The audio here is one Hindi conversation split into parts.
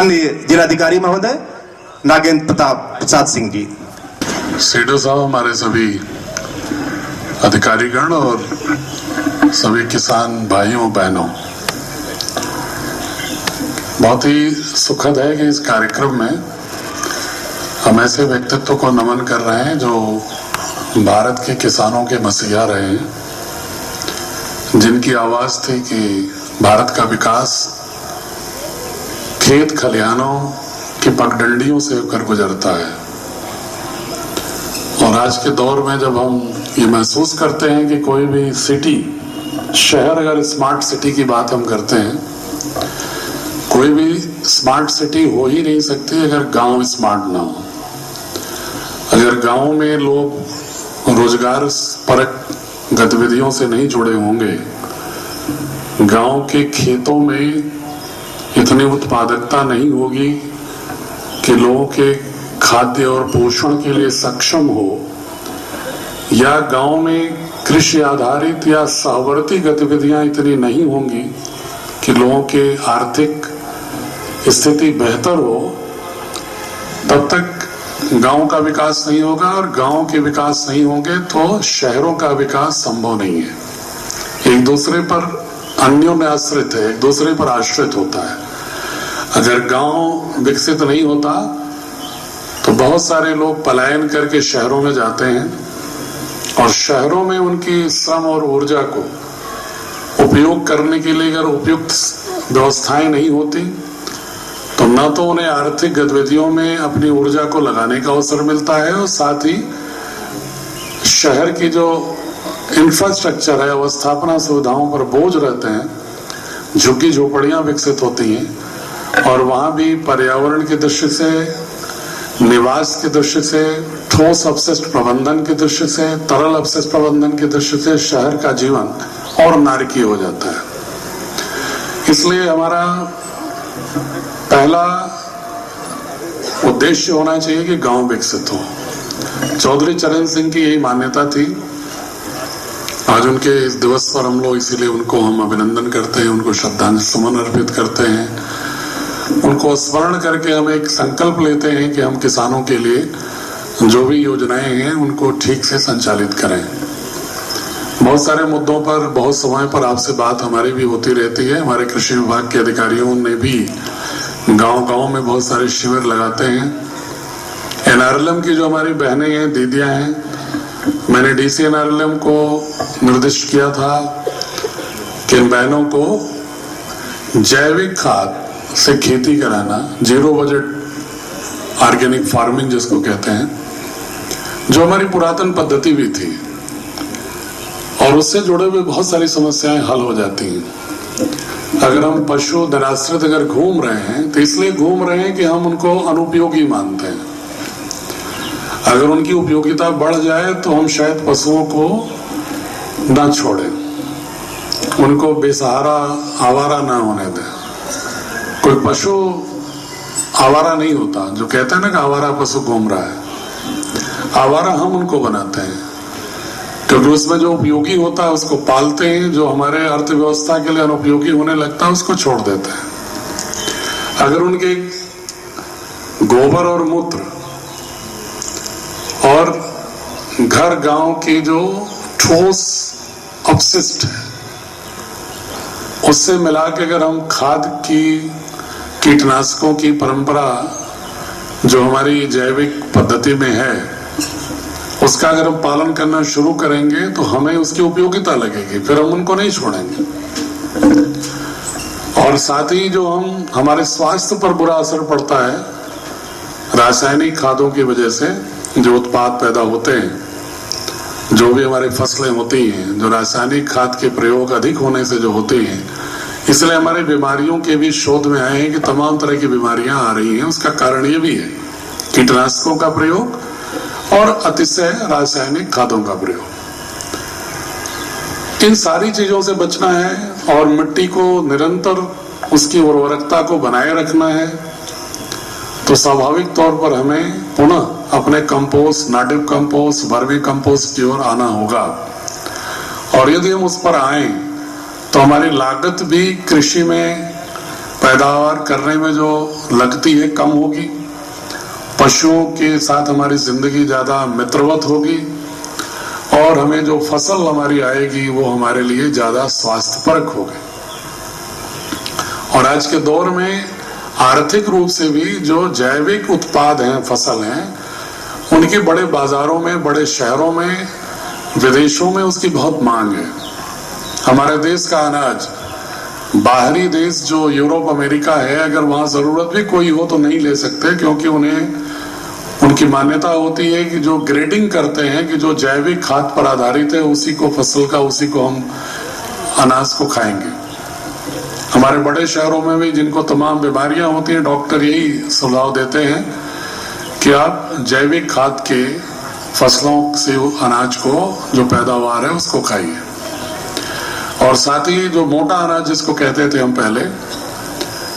माननीय जिलाधिकारी महोदय नागेंद्र प्रसाद सिंह जी। सेठो साहब, हमारे सभी अधिकारीगण और सभी किसान भाइयों बहनों, बहुत ही सुखद है कि इस कार्यक्रम में हम ऐसे व्यक्तित्व को नमन कर रहे हैं जो भारत के किसानों के मसीहा रहे हैं, जिनकी आवाज थी कि भारत का विकास खेत खलिहानों की पगडंडियों से होकर गुजरता है। और आज के दौर में जब हम ये महसूस करते हैं कि कोई भी सिटी, शहर, अगर स्मार्ट सिटी की बात हम करते हैं, कोई भी स्मार्ट सिटी हो ही नहीं सकती अगर गांव स्मार्ट ना हो। अगर गांव में लोग रोजगार परक गतिविधियों से नहीं जुड़े होंगे, गांव के खेतों में इतनी उत्पादकता नहीं होगी कि लोगों के खाद्य और पोषण के लिए सक्षम हो, या गांव में कृषि आधारित या सहवर्ती गतिविधियां इतनी नहीं होंगी कि लोगों के आर्थिक स्थिति बेहतर हो, तब तक गांव का विकास नहीं होगा। और गांव के विकास नहीं होंगे तो शहरों का विकास संभव नहीं है। एक दूसरे पर अन्योन्य आश्रित है, एक दूसरे पर आश्रित होता है। अगर गांव विकसित नहीं होता तो बहुत सारे लोग पलायन करके शहरों में जाते हैं, और शहरों में उनकी श्रम और ऊर्जा को उपयोग करने के लिए अगर उपयुक्त व्यवस्थाएं नहीं होती तो न तो उन्हें आर्थिक गतिविधियों में अपनी ऊर्जा को लगाने का अवसर मिलता है, और साथ ही शहर की जो इंफ्रास्ट्रक्चर है, अवस्थापना सुविधाओं पर बोझ रहते हैं, झुग्गी झोपड़ियां विकसित होती हैं, और वहां भी पर्यावरण की दृष्टि से, निवास की दृष्टि से, ठोस अपशिष्ट प्रबंधन की दृष्टि से, तरल अपशिष्ट प्रबंधन की दृष्टि से शहर का जीवन और नारकीय हो जाता है। इसलिए हमारा पहला उद्देश्य होना चाहिए कि गांव विकसित हो। चौधरी चरण सिंह की यही मान्यता थी। आज उनके इस दिवस पर हम लोग इसीलिए उनको हम अभिनंदन करते हैं, उनको श्रद्धांजलि सुमन अर्पित करते हैं, उनको स्मरण करके हम एक संकल्प लेते हैं कि हम किसानों के लिए जो भी योजनाएं हैं उनको ठीक से संचालित करें। बहुत सारे मुद्दों पर बहुत समय पर आपसे बात हमारी भी होती रहती है। हमारे कृषि विभाग के अधिकारियों ने भी गांव-गांव में बहुत सारे शिविर लगाते हैं। एनआरएलएम की जो हमारी बहनें हैं, दीदियां हैं, मैंने डीसी एनआरएलएम को निर्दिष्ट किया था कि इन बहनों को जैविक खाद से खेती कराना, जीरो बजट ऑर्गेनिक फार्मिंग जिसको कहते हैं, जो हमारी पुरातन पद्धति भी थी, और उससे जुड़े हुए बहुत सारी समस्याएं हल हो जाती हैं। अगर हम पशु निराश्रित अगर घूम रहे हैं तो इसलिए घूम रहे हैं कि हम उनको अनुपयोगी मानते हैं। अगर उनकी उपयोगिता बढ़ जाए तो हम शायद पशुओं को ना छोड़ें, उनको बेसहारा आवारा ना होने दें। कोई पशु आवारा नहीं होता, जो कहते हैं ना कि आवारा पशु घूम रहा है। आवारा हम उनको बनाते हैं, क्योंकि उसमें जो उपयोगी होता है उसको पालते हैं, जो हमारे अर्थव्यवस्था के लिए अनुपयोगी होने लगता है उसको छोड़ देते हैं। अगर उनके गोबर और मूत्र और घर गांव की जो ठोस अपशिष्ट है उससे मिला के अगर हम खाद की, कीटनाशकों की परंपरा जो हमारी जैविक पद्धति में है उसका अगर हम पालन करना शुरू करेंगे तो हमें उसकी उपयोगिता लगेगी, फिर हम उनको नहीं छोड़ेंगे। और साथ ही जो हमारे स्वास्थ्य पर बुरा असर पड़ता है रासायनिक खादों की वजह से, जो उत्पाद पैदा होते हैं, जो भी हमारी फसलें होती हैं, जो रासायनिक खाद के प्रयोग अधिक होने से जो होती हैं, इसलिए हमारी बीमारियों के भी शोध में आए हैं कि तमाम तरह की बीमारियां आ रही हैं। उसका कारण ये भी है कीटनाशकों का प्रयोग और अतिशय रासायनिक खादों का प्रयोग। इन सारी चीजों से बचना है और मिट्टी को निरंतर उसकी उर्वरकता को बनाए रखना है, तो स्वाभाविक तौर पर हमें पुनः अपने कंपोस्ट, नाटिव कंपोस्ट, वर्मी कंपोस्ट की ओर आना होगा। और यदि हम उस पर आए तो हमारी लागत भी कृषि में पैदावार करने में जो लगती है कम होगी, पशुओं के साथ हमारी जिंदगी ज्यादा मित्रवत होगी और हमें जो फसल हमारी आएगी वो हमारे लिए ज्यादा स्वास्थ्यपरक होगी। और आज के दौर में आर्थिक रूप से भी जो जैविक उत्पाद हैं, फसल हैं, उनकी बड़े बाजारों में, बड़े शहरों में, विदेशों में उसकी बहुत मांग है। हमारे देश का अनाज बाहरी देश जो यूरोप अमेरिका है, अगर वहां जरूरत भी कोई हो तो नहीं ले सकते, क्योंकि उनकी मान्यता होती है कि जो ग्रेडिंग करते हैं कि जो जैविक खाद पर आधारित है उसी को फसल का, उसी को हम अनाज को खाएंगे। हमारे बड़े शहरों में भी जिनको तमाम बीमारियां होती हैं, डॉक्टर यही सुझाव देते हैं कि आप जैविक खाद के फसलों से अनाज को जो पैदावार है उसको खाइए। और साथ ही जो मोटा अनाज जिसको कहते थे हम पहले,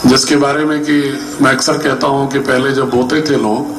जिसके बारे में कि मैं अक्सर कहता हूं कि पहले जब बोते थे लोग,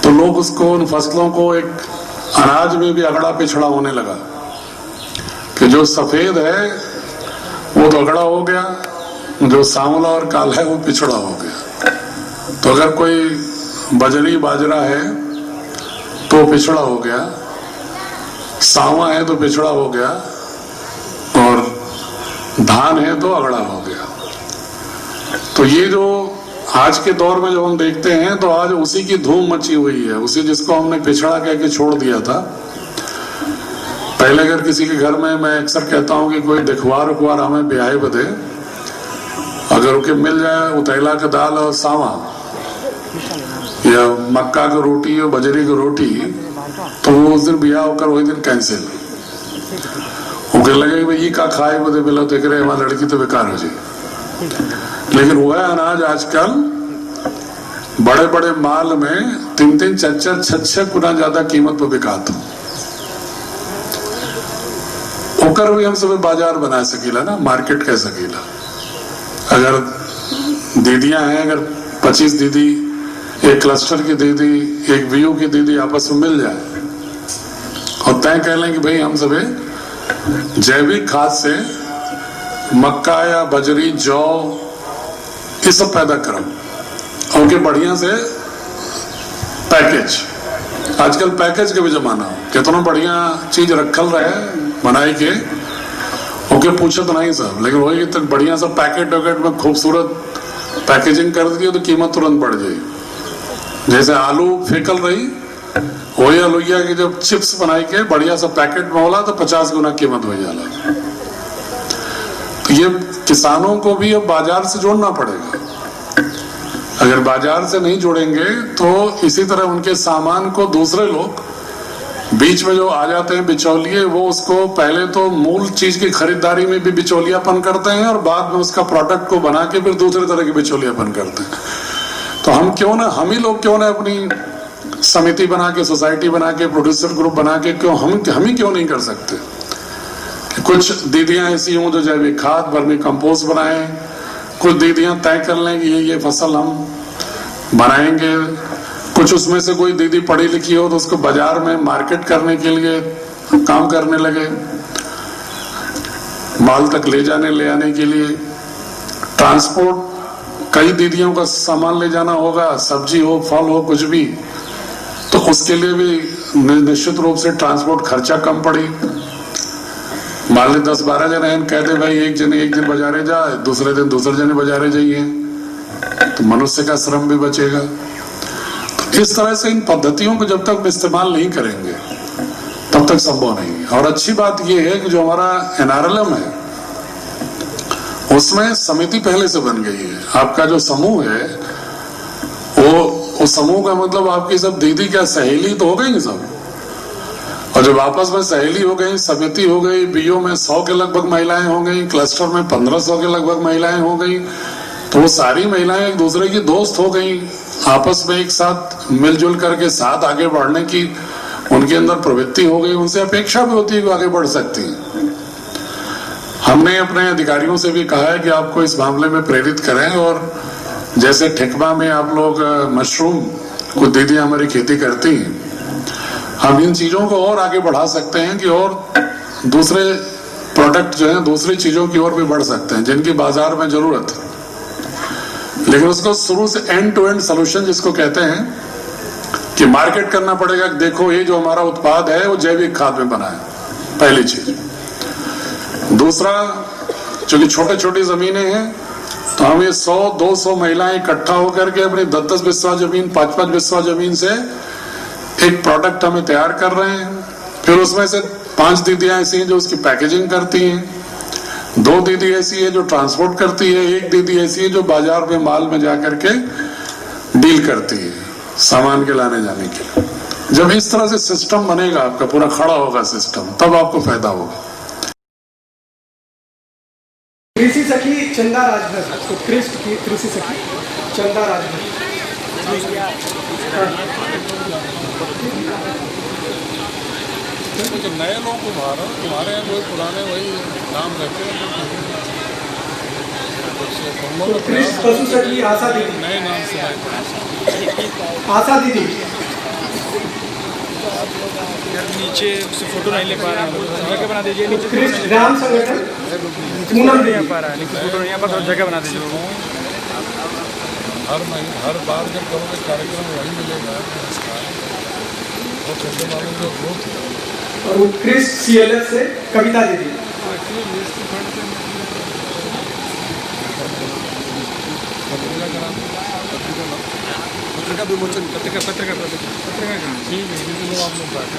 तो लोग उसको, उन फसलों को एक अनाज में भी अगड़ा पिछड़ा होने लगा कि जो सफेद है वो तो अगड़ा हो गया, जो सांवला और काला है वो पिछड़ा हो गया। तो अगर कोई बजरी बाजरा है तो पिछड़ा हो गया, सांवा है तो पिछड़ा हो गया, और धान है तो अगड़ा हो गया। तो ये जो आज के दौर में जो हम देखते हैं, तो आज उसी की धूम मची हुई है, उसी जिसको हमने पिछड़ा कह के छोड़ दिया था। पहले अगर किसी के घर में, मैं अक्सर कहता हूं कि कोई दिखवार उखवार हमें ब्याह बदे, अगर उनके मिल जाए उतैला का दाल और सावा या मक्का की रोटी या बजरी की रोटी, तो वो उस दिन ब्याह होकर वही दिन कैंसिल। उनके लगे कि ये का खाए बदे मिला देख रहे हमारी लड़की तो बेकार हो जाए। लेकिन वह अनाज आजकल बड़े बड़े माल में 3-3, 4-4, 6-6 गुना ज्यादा कीमत पर बिकाता होकर भी हम सब बाजार बना सकीला ना, मार्केट कह सकीला। अगर दीदियां हैं, अगर 25 दीदी एक क्लस्टर की दीदी, एक व्यू की दीदी आपस में मिल जाए और तय कह लें कि भाई हम सब जैविक खाद से मक्का या बजरी, जौ ये सब पैदा करो, और उनके बढ़िया से पैकेज, आजकल पैकेज के भी जमाना हो, कितना बढ़िया चीज रखल रहे बनाई के, ओके पूछत नहीं सब, लेकिन वही तक बढ़िया सा पैकेट वैकेट में खूबसूरत पैकेजिंग कर दी तो कीमत तुरंत बढ़ जाएगी। जैसे आलू फेंकल रही, वही आलूया की जब चिप्स बनाई के बढ़िया सा पैकेट में होला तो 50 गुना कीमत हो जाला। तो ये किसानों को भी अब बाजार से जोड़ना पड़ेगा। अगर बाजार से नहीं जोड़ेंगे तो इसी तरह उनके सामान को दूसरे लोग बीच में जो आ जाते हैं बिचौलिए, वो उसको पहले तो मूल चीज की खरीदारी में भी बिचौलियापन करते हैं और बाद में उसका प्रोडक्ट को बना के फिर दूसरे तरह की बिचौलियापन करते हैं। तो हम ही लोग क्यों ना अपनी समिति बना के, सोसाइटी बना के, प्रोड्यूसर ग्रुप बना के हम ही क्यों नहीं कर सकते कि कुछ दीदियां ऐसी हों जो जैविक खाद, वर्मी कंपोस्ट बनाएं, कुछ दीदियां तय कर लें कि ये फसल हम बनाएंगे, कुछ उसमें से कोई दीदी पढ़ी लिखी हो तो उसको बाजार में मार्केट करने के लिए काम करने लगे, माल तक ले आने के लिए ट्रांसपोर्ट, कई दीदियों का सामान ले जाना होगा, सब्जी हो, फल हो, कुछ भी, तो उसके लिए भी निश्चित रूप से ट्रांसपोर्ट खर्चा कम पड़ी। मान ली 10-12 जने हैं, कहते भाई एक दिन बाजारे जाए, दूसरे दिन दूसरे जने बाजारे जाइए, तो मनुष्य का श्रम भी बचेगा। तो इस तरह से इन पद्धतियों को जब तक इस्तेमाल नहीं करेंगे तब तक संभव नहीं है। और अच्छी बात यह है कि जो हमारा NRLM है उसमें समिति पहले से बन गई है। आपका जो समूह है वो, उस समूह का मतलब आपकी सब दीदी क्या सहेली तो हो गई सब, और जब आपस में सहेली हो गई, समिति हो गई, बीओ में 100 के लगभग महिलाएं हो गई, क्लस्टर में 1500 के लगभग महिलाएं हो गई, तो वो सारी महिलाएं एक दूसरे की दोस्त हो गई, आपस में एक साथ मिलजुल करके साथ आगे बढ़ने की उनके अंदर प्रवृत्ति हो गई, उनसे अपेक्षा भी होती है कि आगे बढ़ सकती है। हमने अपने अधिकारियों से भी कहा है कि आपको इस मामले में प्रेरित करें, और जैसे ठेकमा में आप लोग मशरूम को दीदी हमारी खेती करती हैं, हम इन चीजों को और आगे बढ़ा सकते हैं कि और दूसरे प्रोडक्ट जो है दूसरी चीजों की ओर भी बढ़ सकते हैं जिनकी बाजार में जरूरत है। लेकिन उसको शुरू से एंड टू एंड सोल्यूशन जिसको कहते हैं कि मार्केट करना पड़ेगा कि देखो ये जो हमारा उत्पाद है वो जैविक खाद में बना है, पहली चीज। दूसरा, चूंकि छोटे छोटी जमीनें हैं तो हम ये 100-200 महिलाएं इकट्ठा होकर के अपनी 10-10 बिस्वा जमीन, 5-5 बिस्वा जमीन से एक प्रोडक्ट हमें तैयार कर रहे हैं। फिर उसमें से 5 दीदियां ऐसी हैं जो उसकी पैकेजिंग करती हैं, 2 दीदी ऐसी है जो ट्रांसपोर्ट करती है, 1 दीदी ऐसी है जो बाजार में माल में जाकर के डील करती है सामान के लाने जाने के लिए। जब इस तरह से सिस्टम बनेगा, आपका पूरा खड़ा होगा सिस्टम, तब आपको फायदा होगा। कृषि सखी चंदा राजभर, उत्कृष्ट की कृषि सखी चंदा राजभर। तो नए लोग तुम्हारे हैं, वही पुराने वही काम रहते हैं। उत्कृष्ट पशु सखी आशा दीदी, नए नाम से आशा दीदी। नीचे उससे फोटो नहीं ले पा रहा है, जगह बना दीजिए। उत्कृष्ट ग्राम संगठन पूनम नहीं आ दीदी। पा रहा है, नीचे फोटो नहीं आ पा रहा, जगह बना दीजिए। हर बार जब करोगे कार्यक्रम वही मिलेगा और छोटे वालों को ग्रोथ है। और उत्कृष्ट CLF से कविता दीदी। पत्रिका विमोचन, पत्रिका ठीक है, आप लोग बैठे